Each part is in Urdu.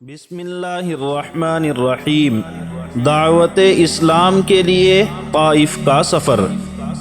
بسم اللہ الرحمن الرحیم۔ دعوت اسلام کے لیے طائف کا سفر۔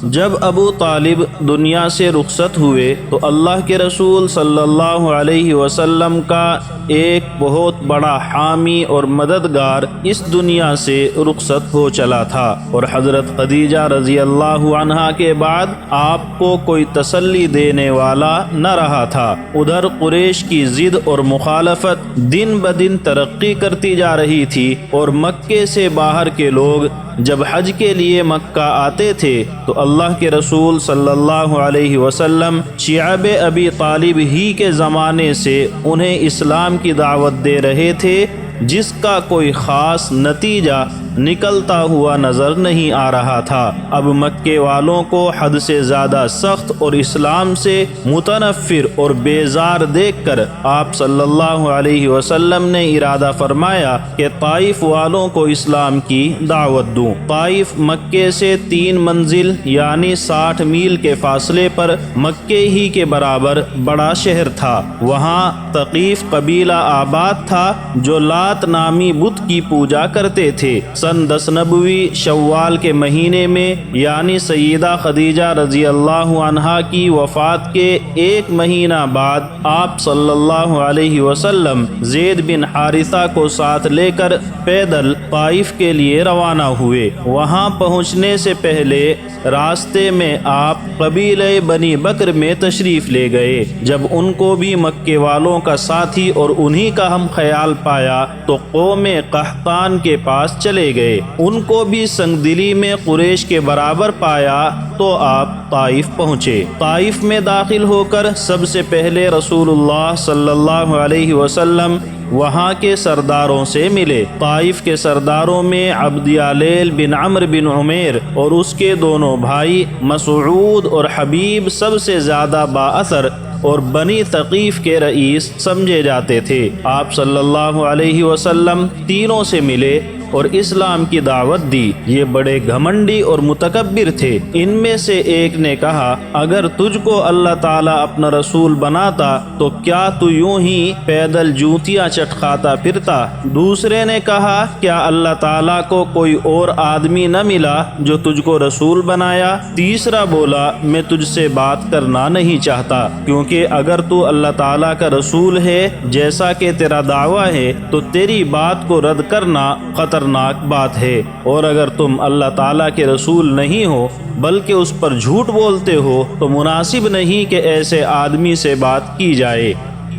جب ابو طالب دنیا سے رخصت ہوئے تو اللہ کے رسول صلی اللہ علیہ وسلم کا ایک بہت بڑا حامی اور مددگار اس دنیا سے رخصت ہو چلا تھا، اور حضرت خدیجہ رضی اللہ عنہا کے بعد آپ کو کوئی تسلی دینے والا نہ رہا تھا۔ ادھر قریش کی ضد اور مخالفت دن بدن ترقی کرتی جا رہی تھی، اور مکے سے باہر کے لوگ جب حج کے لیے مکہ آتے تھے تو اللہ کے رسول صلی اللہ علیہ وسلم شعب ابی طالب ہی کے زمانے سے انہیں اسلام کی دعوت دے رہے تھے، جس کا کوئی خاص نتیجہ نکلتا ہوا نظر نہیں آ رہا تھا۔ اب مکے والوں کو حد سے زیادہ سخت اور اسلام سے متنفر اور بیزار دیکھ کر آپ صلی اللہ علیہ وسلم نے ارادہ فرمایا کہ طائف والوں کو اسلام کی دعوت دوں۔ طائف مکے سے 3 منزل یعنی 60 میل کے فاصلے پر مکے ہی کے برابر بڑا شہر تھا۔ وہاں ثقیف قبیلہ آباد تھا جو لات نامی بت کی پوجا کرتے تھے۔ سن 10 نبوی شوال کے مہینے میں یعنی سیدہ خدیجہ رضی اللہ عنہا کی وفات کے 1 مہینہ بعد آپ صلی اللہ علیہ وسلم زید بن حارثہ کو ساتھ لے کر پیدل طائف کے لیے روانہ ہوئے۔ وہاں پہنچنے سے پہلے راستے میں آپ قبیلہ بنی بکر میں تشریف لے گئے۔ جب ان کو بھی مکے والوں کا ساتھی اور انہی کا ہم خیال پایا تو قوم قحطان کے پاس چلے گئے۔ ان کو بھی سنگ دلی میں قریش کے برابر پایا تو آپ طائف پہنچے۔ طائف میں داخل ہو کر سب سے پہلے رسول اللہ صلی اللہ علیہ وسلم وہاں کے سرداروں سے ملے۔ طائف کے سرداروں میں عبد یالیل بن عمرو بن عمیر اور اس کے دونوں بھائی مسعود اور حبیب سب سے زیادہ بااثر اور بنی ثقیف کے رئیس سمجھے جاتے تھے۔ آپ صلی اللہ علیہ وسلم تینوں سے ملے اور اسلام کی دعوت دی۔ یہ بڑے گھمنڈی اور متکبر تھے۔ ان میں سے ایک نے کہا، اگر تجھ کو اللہ تعالیٰ اپنا رسول بناتا تو کیا تو یوں ہی پیدل جوتیاں چٹکاتا پھرتا؟ دوسرے نے کہا، کیا اللہ تعالیٰ کو کوئی اور آدمی نہ ملا جو تجھ کو رسول بنایا؟ تیسرا بولا، میں تجھ سے بات کرنا نہیں چاہتا، کیونکہ اگر تو اللہ تعالیٰ کا رسول ہے جیسا کہ تیرا دعویٰ ہے تو تیری بات کو رد کرنا خطرناک بات ہے، اور اگر تم اللہ تعالیٰ کے رسول نہیں ہو بلکہ اس پر جھوٹ بولتے ہو تو مناسب نہیں کہ ایسے آدمی سے بات کی جائے۔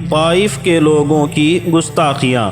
طائف کے لوگوں کی گستاخیاں۔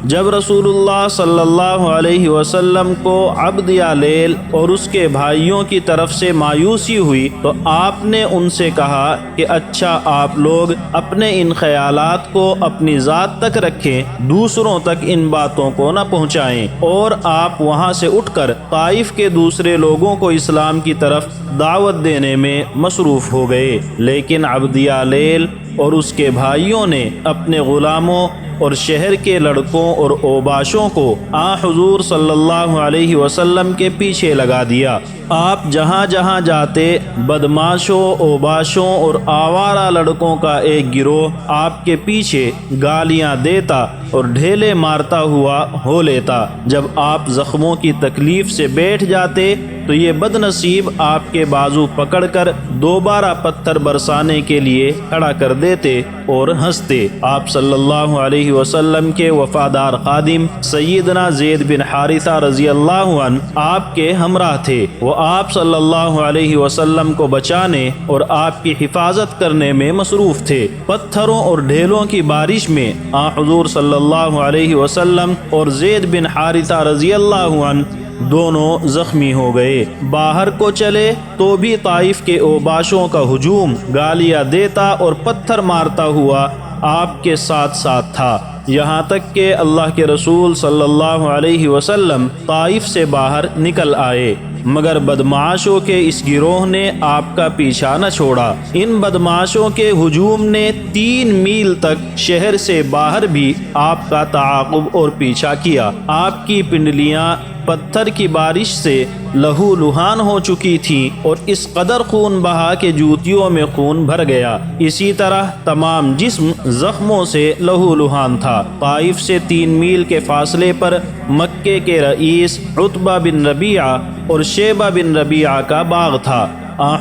جب رسول اللہ صلی اللہ علیہ وسلم کو عبد یالیل اور اس کے بھائیوں کی طرف سے مایوسی ہوئی تو آپ نے ان سے کہا کہ اچھا، آپ لوگ اپنے ان خیالات کو اپنی ذات تک رکھیں، دوسروں تک ان باتوں کو نہ پہنچائیں، اور آپ وہاں سے اٹھ کر طائف کے دوسرے لوگوں کو اسلام کی طرف دعوت دینے میں مصروف ہو گئے۔ لیکن عبد یالیل اور اس کے بھائیوں نے اپنے غلاموں اور شہر کے لڑکوں اور اوباشوں کو حضور صلی اللہ علیہ وسلم کے پیچھے لگا دیا۔ آپ جہاں جہاں جاتے بدماشوں، اوباشوں اور آوارہ لڑکوں کا ایک گروہ آپ کے پیچھے گالیاں دیتا اور ڈھیلے مارتا ہوا ہو لیتا۔ جب آپ زخموں کی تکلیف سے بیٹھ جاتے تو یہ بد نصیب آپ کے بازو پکڑ کر دوبارہ پتھر برسانے کے لیے کھڑا کر دیتے اور ہنستے۔ آپ صلی اللہ علیہ وسلم کے وفادار خادم سیدنا زید بن حارثہ رضی اللہ عنہ آپ کے ہمراہ تھے۔ وہ آپ صلی اللہ علیہ وسلم کو بچانے اور آپ کی حفاظت کرنے میں مصروف تھے۔ پتھروں اور ڈھیلوں کی بارش میں حضور صلی اللہ علیہ وسلم اور زید بن حارثہ رضی اللہ عنہ دونوں زخمی ہو گئے۔ باہر کو چلے تو بھی طائف کے اوباشوں کا ہجوم گالیاں دیتا اور پتھر مارتا ہوا آپ کے ساتھ ساتھ تھا، یہاں تک کہ اللہ کے رسول صلی اللہ علیہ وسلم طائف سے باہر نکل آئے، مگر بدمعاشوں کے اس گروہ نے آپ کا پیچھا نہ چھوڑا۔ ان بدمعاشوں کے ہجوم نے 3 میل تک شہر سے باہر بھی آپ کا تعاقب اور پیچھا کیا۔ آپ کی پنڈلیاں پتھر کی بارش سے لہو لہان ہو چکی تھی اور اس قدر خون بہا کہ جوتیوں میں خون بھر گیا۔ اسی طرح تمام جسم زخموں سے لہو لہان تھا۔ طائف سے 3 میل کے فاصلے پر مکے کے رئیس عتبہ بن ربیعہ اور شیبہ بن ربیعہ کا باغ تھا۔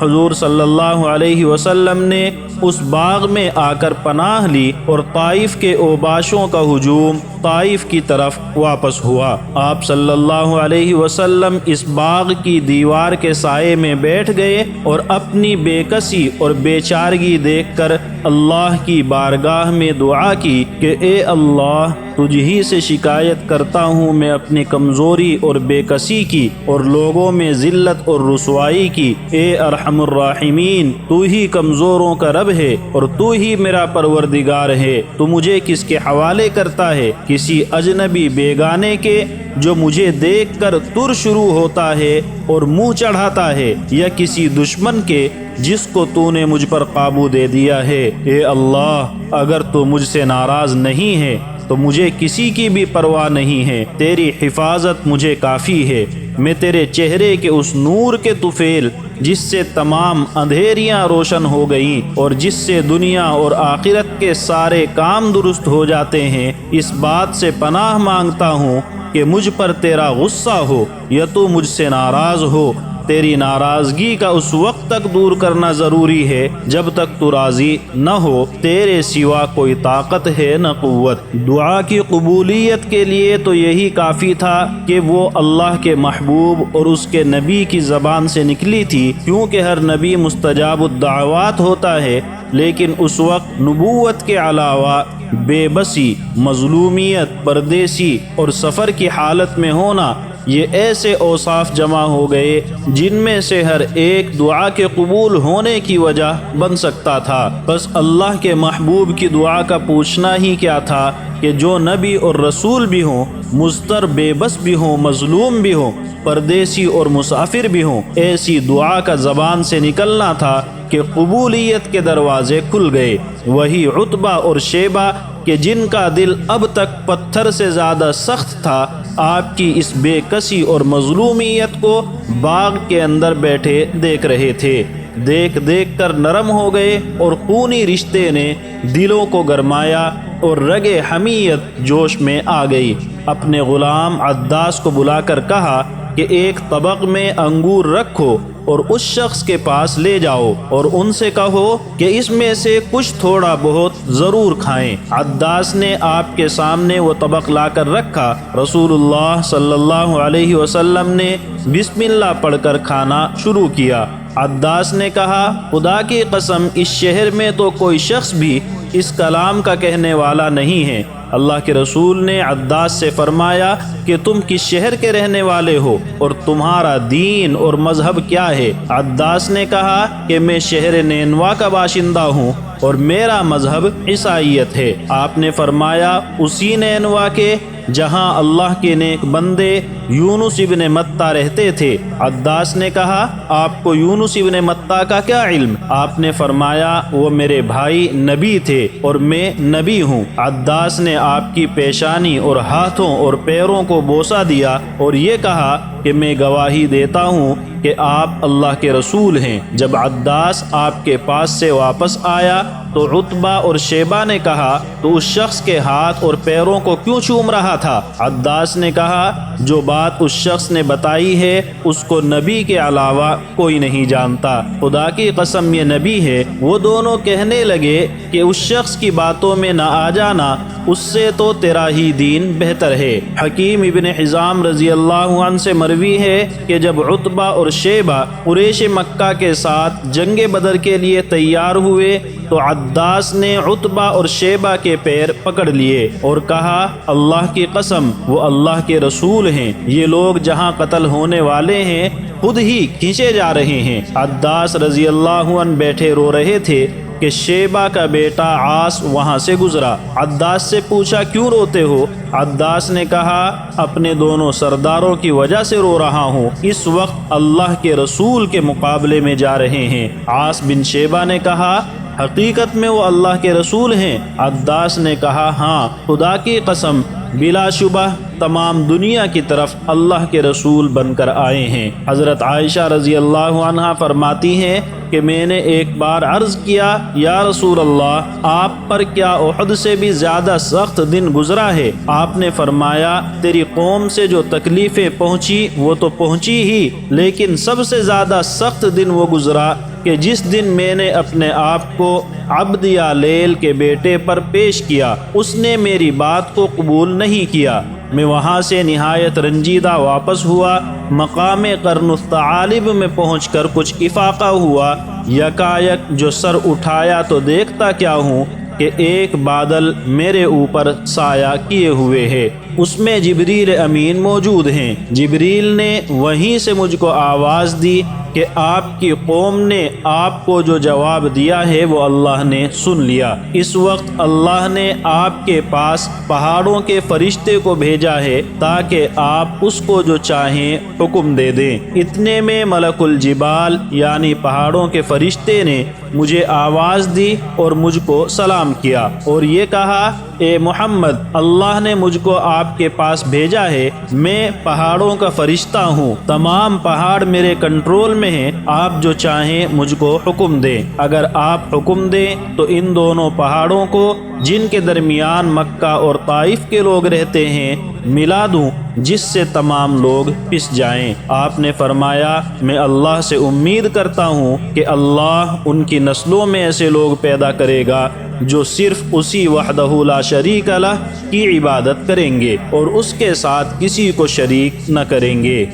حضور صلی اللہ علیہ وسلم نے اس باغ میں آ کر پناہ لی اور طائف کے اوباشوں کا ہجوم طائف کی طرف واپس ہوا۔ آپ صلی اللہ علیہ وسلم اس باغ کی دیوار کے سائے میں بیٹھ گئے اور اپنی بے کسی اور بے چارگی دیکھ کر اللہ کی بارگاہ میں دعا کی کہ اے اللہ، تجھ ہی سے شکایت کرتا ہوں میں اپنی کمزوری اور بے کسی کی اور لوگوں میں ذلت اور رسوائی کی۔ اے ارحم الراحمین، تو ہی کمزوروں کا رب ہے اور تو ہی میرا پروردگار ہے۔ تو مجھے کس کے حوالے کرتا ہے؟ کسی اجنبی بیگانے کے جو مجھے دیکھ کر تر شروع ہوتا ہے اور منہ چڑھاتا ہے، یا کسی دشمن کے جس کو تو نے مجھ پر قابو دے دیا ہے۔ اے اللہ، اگر تو مجھ سے ناراض نہیں ہے تو مجھے کسی کی بھی پرواہ نہیں ہے۔ تیری حفاظت مجھے کافی ہے۔ میں تیرے چہرے کے اس نور کے طفیل جس سے تمام اندھیریاں روشن ہو گئیں اور جس سے دنیا اور آخرت کے سارے کام درست ہو جاتے ہیں، اس بات سے پناہ مانگتا ہوں کہ مجھ پر تیرا غصہ ہو یا تو مجھ سے ناراض ہو۔ تیری ناراضگی کا اس وقت تک دور کرنا ضروری ہے جب تک تو راضی نہ ہو۔ تیرے سوا کوئی طاقت ہے نہ قوت۔ دعا کی قبولیت کے لیے تو یہی کافی تھا کہ وہ اللہ کے محبوب اور اس کے نبی کی زبان سے نکلی تھی، کیونکہ ہر نبی مستجاب الدعوات ہوتا ہے، لیکن اس وقت نبوت کے علاوہ بے بسی، مظلومیت، پردیسی اور سفر کی حالت میں ہونا، یہ ایسے اوصاف جمع ہو گئے جن میں سے ہر ایک دعا کے قبول ہونے کی وجہ بن سکتا تھا۔ بس اللہ کے محبوب کی دعا کا پوچھنا ہی کیا تھا کہ جو نبی اور رسول بھی ہوں، مضطر بے بس بھی ہوں، مظلوم بھی ہوں، پردیسی اور مسافر بھی ہوں، ایسی دعا کا زبان سے نکلنا تھا کہ قبولیت کے دروازے کھل گئے۔ وہی عتبہ اور شیبہ کہ جن کا دل اب تک پتھر سے زیادہ سخت تھا، آپ کی اس بے کسی اور مظلومیت کو باغ کے اندر بیٹھے دیکھ رہے تھے۔ دیکھ دیکھ کر نرم ہو گئے اور خونی رشتے نے دلوں کو گرمایا اور رگ حمیت جوش میں آ گئی۔ اپنے غلام عداس کو بلا کر کہا کہ ایک طبق میں انگور رکھو اور اس شخص کے پاس لے جاؤ اور ان سے کہو کہ اس میں سے کچھ تھوڑا بہت ضرور کھائیں۔ عداس نے آپ کے سامنے وہ طبق لا کر رکھا۔ رسول اللہ صلی اللہ علیہ وسلم نے بسم اللہ پڑھ کر کھانا شروع کیا۔ عداس نے کہا، خدا کی قسم، اس شہر میں تو کوئی شخص بھی اس کلام کا کہنے والا نہیں ہے۔ اللہ کے رسول نے عداس سے فرمایا کہ تم کس شہر کے رہنے والے ہو اور تمہارا دین اور مذہب کیا ہے؟ عداس نے کہا کہ میں شہر نینوا کا باشندہ ہوں اور میرا مذہب عیسائیت ہے۔ آپ نے فرمایا، اسی نینوا کے جہاں اللہ کے نیک بندے یونس ابن متہ رہتے تھے۔ عداس نے کہا، آپ کو یونس ابن متہ کا کیا علم؟ آپ نے فرمایا، وہ میرے بھائی نبی تھے اور میں نبی ہوں۔ عداس نے آپ کی پیشانی اور ہاتھوں اور پیروں کو بوسہ دیا اور یہ کہا کہ میں گواہی دیتا ہوں کہ آپ اللہ کے رسول ہیں۔ جب عداس آپ کے پاس سے واپس آیا تو عتبہ اور شیبہ نے کہا، تو اس شخص کے ہاتھ اور پیروں کو کیوں چوم رہا تھا؟ عداس نے کہا، جو بات اس شخص نے بتائی ہے اس کو نبی کے علاوہ کوئی نہیں جانتا۔ خدا کی قسم یہ نبی ہے۔ وہ دونوں کہنے لگے کہ اس شخص کی باتوں میں نہ آ جانا، اس سے تو تیرا ہی دین بہتر ہے۔ حکیم ابن حزام رضی اللہ عنہ سے مروی ہے کہ جب عتبہ اور شیبہ قریش مکہ کے ساتھ جنگ بدر کے لیے تیار ہوئے تو عداس نے عتبہ اور شیبہ کے پیر پکڑ لیے اور کہا، اللہ کی قسم، وہ اللہ کے رسول ہیں۔ یہ لوگ جہاں قتل ہونے والے ہیں خود ہی کھینچے جا رہے ہیں۔ عداس رضی اللہ عنہ بیٹھے رو رہے تھے کہ شیبہ کا بیٹا عاص وہاں سے گزرا۔ عداس سے پوچھا، کیوں روتے ہو؟ عداس نے کہا، اپنے دونوں سرداروں کی وجہ سے رو رہا ہوں، اس وقت اللہ کے رسول کے مقابلے میں جا رہے ہیں۔ عاص بن شیبہ نے کہا، حقیقت میں وہ اللہ کے رسول ہیں؟ عداس نے کہا، ہاں، خدا کی قسم بلا شبہ تمام دنیا کی طرف اللہ کے رسول بن کر آئے ہیں۔ حضرت عائشہ رضی اللہ عنہا فرماتی ہیں کہ میں نے ایک بار عرض کیا، یا رسول اللہ، آپ پر کیا احد سے بھی زیادہ سخت دن گزرا ہے؟ آپ نے فرمایا، تیری قوم سے جو تکلیفیں پہنچی وہ تو پہنچی ہی، لیکن سب سے زیادہ سخت دن وہ گزرا کہ جس دن میں نے اپنے آپ کو عبد یا لیل کے بیٹے پر پیش کیا، اس نے میری بات کو قبول نہیں کیا۔ میں وہاں سے نہایت رنجیدہ واپس ہوا۔ مقام قرن الثعالب میں پہنچ کر کچھ افاقہ ہوا۔ یکایک جو سر اٹھایا تو دیکھتا کیا ہوں کہ ایک بادل میرے اوپر سایہ کیے ہوئے ہے، اس میں جبریل امین موجود ہیں۔ جبریل نے وہیں سے مجھ کو آواز دی کہ آپ کی قوم نے آپ کو جو جواب دیا ہے وہ اللہ نے سن لیا۔ اس وقت اللہ نے آپ کے پاس پہاڑوں کے فرشتے کو بھیجا ہے تاکہ آپ اس کو جو چاہیں حکم دے دیں۔ اتنے میں ملک الجبال یعنی پہاڑوں کے فرشتے نے مجھے آواز دی اور مجھ کو سلام کیا اور یہ کہا، اے محمد، اللہ نے مجھ کو آپ کے پاس بھیجا ہے، میں پہاڑوں کا فرشتہ ہوں، تمام پہاڑ میرے کنٹرول میں ہیں، آپ جو چاہیں مجھ کو حکم دیں۔ اگر آپ حکم دیں تو ان دونوں پہاڑوں کو جن کے درمیان مکہ اور طائف کے لوگ رہتے ہیں ملا دوں، جس سے تمام لوگ پس جائیں۔ آپ نے فرمایا، میں اللہ سے امید کرتا ہوں کہ اللہ ان کی نسلوں میں ایسے لوگ پیدا کرے گا جو صرف اسی وحدہ لا شریک لہ کی عبادت کریں گے اور اس کے ساتھ کسی کو شریک نہ کریں گے۔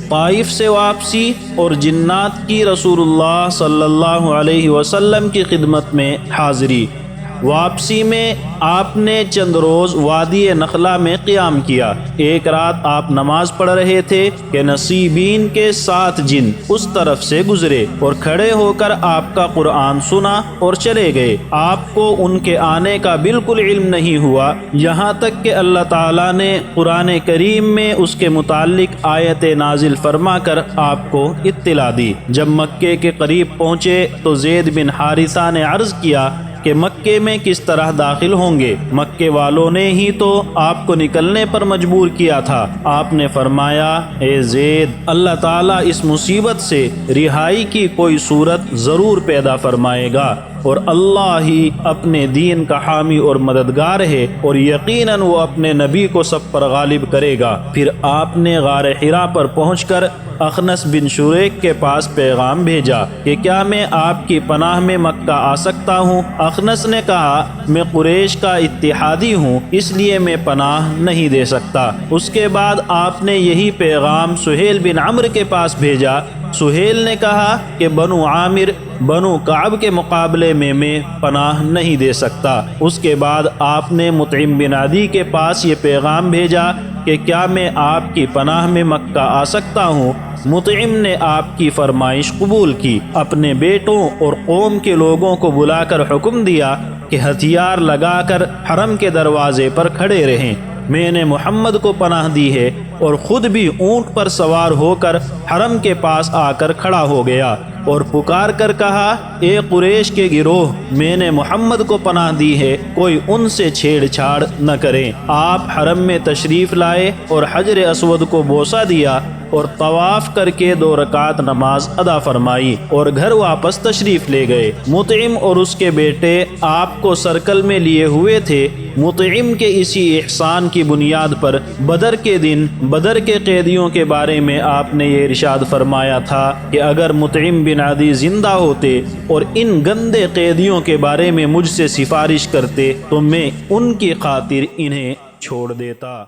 طائف سے واپسی اور جنات کی رسول اللہ صلی اللہ علیہ وسلم کی خدمت میں حاضری۔ واپسی میں آپ نے چند روز وادی نخلا میں قیام کیا۔ ایک رات آپ نماز پڑھ رہے تھے کہ نصیبین کے 7 جن اس طرف سے گزرے اور کھڑے ہو کر آپ کا قرآن سنا اور چلے گئے۔ آپ کو ان کے آنے کا بالکل علم نہیں ہوا، یہاں تک کہ اللہ تعالیٰ نے قرآن کریم میں اس کے متعلق آیت نازل فرما کر آپ کو اطلاع دی۔ جب مکے کے قریب پہنچے تو زید بن حارثہ نے عرض کیا کہ مکے میں کس طرح داخل ہوں گے؟ مکے والوں نے ہی تو آپ کو نکلنے پر مجبور کیا تھا۔ آپ نے فرمایا، اے زید، اللہ تعالیٰ اس مصیبت سے رہائی کی کوئی صورت ضرور پیدا فرمائے گا اور اللہ ہی اپنے دین کا حامی اور مددگار ہے اور یقیناً وہ اپنے نبی کو سب پر غالب کرے گا۔ پھر آپ نے غار حرا پر پہنچ کر اخنس بن شریک کے پاس پیغام بھیجا کہ کیا میں آپ کی پناہ میں مکہ آ سکتا ہوں؟ اخنس نے کہا، میں قریش کا اتحادی ہوں، اس لیے میں پناہ نہیں دے سکتا۔ اس کے بعد آپ نے یہی پیغام سہیل بن عمرو کے پاس بھیجا۔ سہیل نے کہا کہ بنو عامر بنو کعب کے مقابلے میں پناہ نہیں دے سکتا۔ اس کے بعد آپ نے مطعم بن عدی کے پاس یہ پیغام بھیجا کہ کیا میں آپ کی پناہ میں مکہ آ سکتا ہوں؟ مطعم نے آپ کی فرمائش قبول کی، اپنے بیٹوں اور قوم کے لوگوں کو بلا کر حکم دیا کہ ہتھیار لگا کر حرم کے دروازے پر کھڑے رہیں۔ میں نے محمد کو پناہ دی ہے اور خود بھی اونٹ پر سوار ہو کر حرم کے پاس آ کر کھڑا ہو گیا اور پکار کر کہا، اے قریش کے گروہ، میں نے محمد کو پناہ دی ہے، کوئی ان سے چھیڑ چھاڑ نہ کریں۔ آپ حرم میں تشریف لائے اور حجر اسود کو بوسہ دیا اور طواف کر کے 2 رکعت نماز ادا فرمائی اور گھر واپس تشریف لے گئے۔ مطعم اور اس کے بیٹے آپ کو سرکل میں لیے ہوئے تھے۔ مطعم کے اسی احسان کی بنیاد پر بدر کے دن بدر کے قیدیوں کے بارے میں آپ نے یہ ارشاد فرمایا تھا کہ اگر مطعم بن عدی زندہ ہوتے اور ان گندے قیدیوں کے بارے میں مجھ سے سفارش کرتے تو میں ان کی خاطر انہیں چھوڑ دیتا۔